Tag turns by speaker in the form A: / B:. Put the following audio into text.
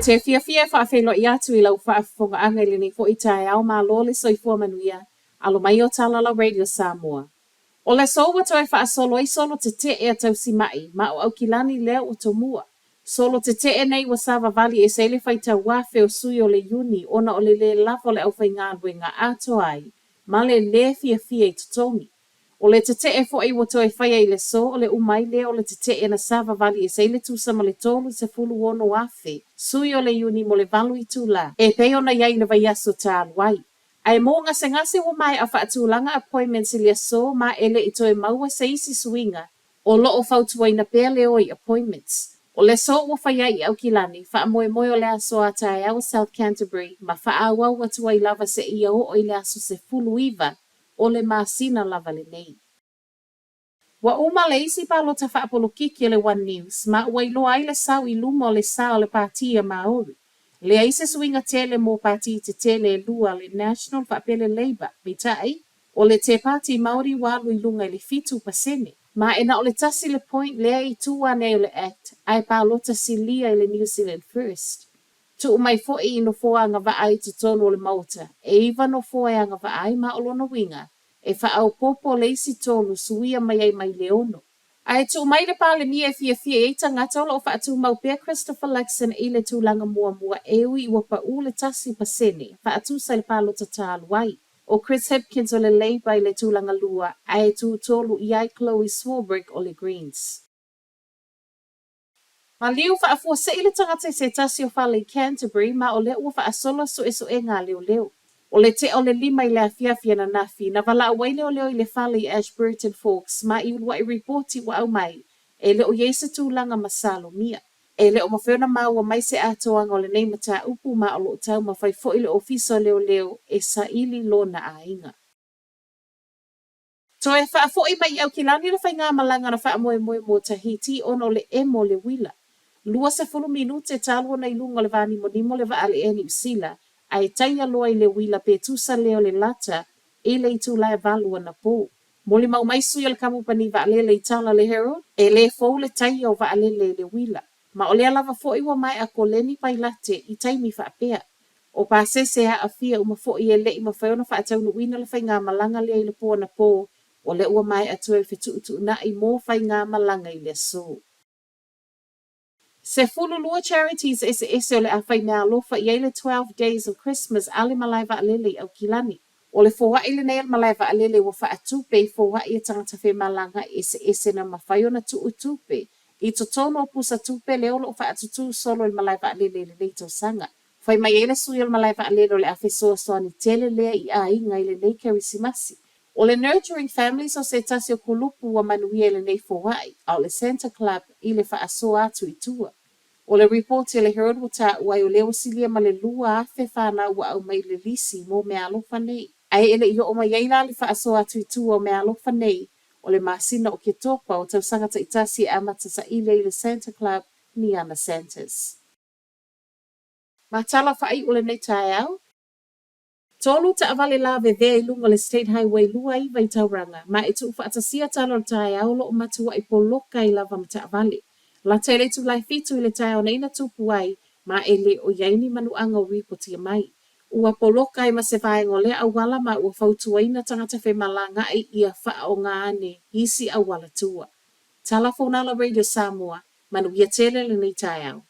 A: te fia whaafelo i atu I lau whaafonga anga I lini fo I tae au mā lole soifua manuia alo mai o Talala Radio Samoa. O le soua toi whaasolo I solo te te e tau si mai, ma o au kilani leo o tomua. Solo te te e nei wa sava vali e seile whaita wafe o sui o le uni, ona o le lafo le au whai ngā ruenga ato ai, ma le fia I tutongi. O le te te e fo I wa toi whaia I le so, o le umai leo o le te te e na sava vali e seile tusa ma le tolu se fulu ono wafe, sui o le uni mo le valu I tula, e peo na iai na vai aso tā luai. Ai mo ngase o mai a whaatulanga appointments I lia so ma ele I toi maua se isi suinga o loo fautua ina pea leo I appointments. O le so wa whaia I au kilani, wha moe o le aso a tae au South Canterbury, ma wha awau atua I lava se ia o I le aso se fulu iwa o le masina lava le nei. Wa uma le isi palo ta whaapolo kiki le One News, ma ua ilo ai le sau I luma o le sao le patia Maori. Le aise swinga tele mo pati te tele lua le National Whaapele Labour, me tai, o le te pati Maori walu I lunga le fitu pasene. Ma ena o le tasi le point lea I tua ne o le act, ai pa lota silia I le New Zealand First. Tu umai fo I ino fo anga va ai te tono le mauta, e iwa no fo e anga va ai ma olo no winga, e fa au popo le isi tonu suia mai ai mai leono. Ai tu mai le pale mia fia e tangata o lo fa atu mau pia Christopher Lexon I le tūlanga mua ewi I wapa u le tasi pasene, fa atu sa le palo tatalu wai. O Chris Hipkins o le Labour I le tūlanga lua, ai tu tolu I ai Chloe Swarbrick o le Greens. Ma liu fa afua se ile tangata se tasi o fale I Canterbury, ma o le ua fa asola so e ngā leo. O le te o le lima I le afiafia na nafi, na wala awaile o leo I le fale I Ashburton Forks, ma I ulua I reporti wa au mai, e le o yese tūlanga masalo mia. E le o mawhiona maua mai se atoanga o le nei mata upu ma o lo tau mawhai fo I le ofisa leo e sa ili lo na ainga. So e wha fo I mai au kilani le whai ngā malanga na wha moe mo Tahiti ono le emo le wila. Lua se fulu minute talo na ilunga le vani monimo le vaale eni usila, ai taia loa I le wila pe tusa leo le lata, e le itu lai valua na po. Moli mau maisu I le kamupani vaale le itala le Herald, e le fo le taia o vaale le wila. Ma o le alava fo Iwa mai a koleni pai late I taimi whaapea. O pa sese a fia uma fo I ele I mawhaiona whaatau nu wina le whai ngā malanga le I le po na po, o le ua mai atu e whetu na I mō whai ngā malanga I le so. Se fulu lua charities ese o le awhai mea alofa I le 12 Days of Christmas ale malai vaalele au kilani. O le fōwa I le neil malai vaalele wa whaatupe fōwa I tangata whe malanga ese na mawhaiona tupe. I to tono pusa tupe leo lo whaatutu solo le malai vaalele le leito sanga. Whai mai ele sui o le malai vaalele o le awhe soa ni tele lea I a inga I le nei kerisimasi. O le Nurturing Families o se tasi o kulupu wa manuia le nei fōwai, au le Santa Club I le whaasoa atu I tua. O le report le Herald wata wai o leo silia ma le lua afe whana wa au mai le lisi mo me alofa nei. Ai ele I o mai eila le whaasoa atu I tua o me alofa nei, o le masina o ke topa o tau sangata I tasi amata sa ile le Santa Club ni ana Santas. Matala whai o le nei tae au. Tolu ta avale la veve lunga le State Highway lua I vai tauranga, ma e tu whaatasia talo tae au lo matua I poloka I lava mata avale. La tele tu lai fitu I le tae o neina tupu ai, ma ele o yaini manuanga o ripoti mai. Ua poloka I mase vaengo le awala ma ua fautua ina tangata whe malanga I ia wha o ngā ane, isi awala tua. Talafona la Radio Samoa, manu ia tele le nei tae au.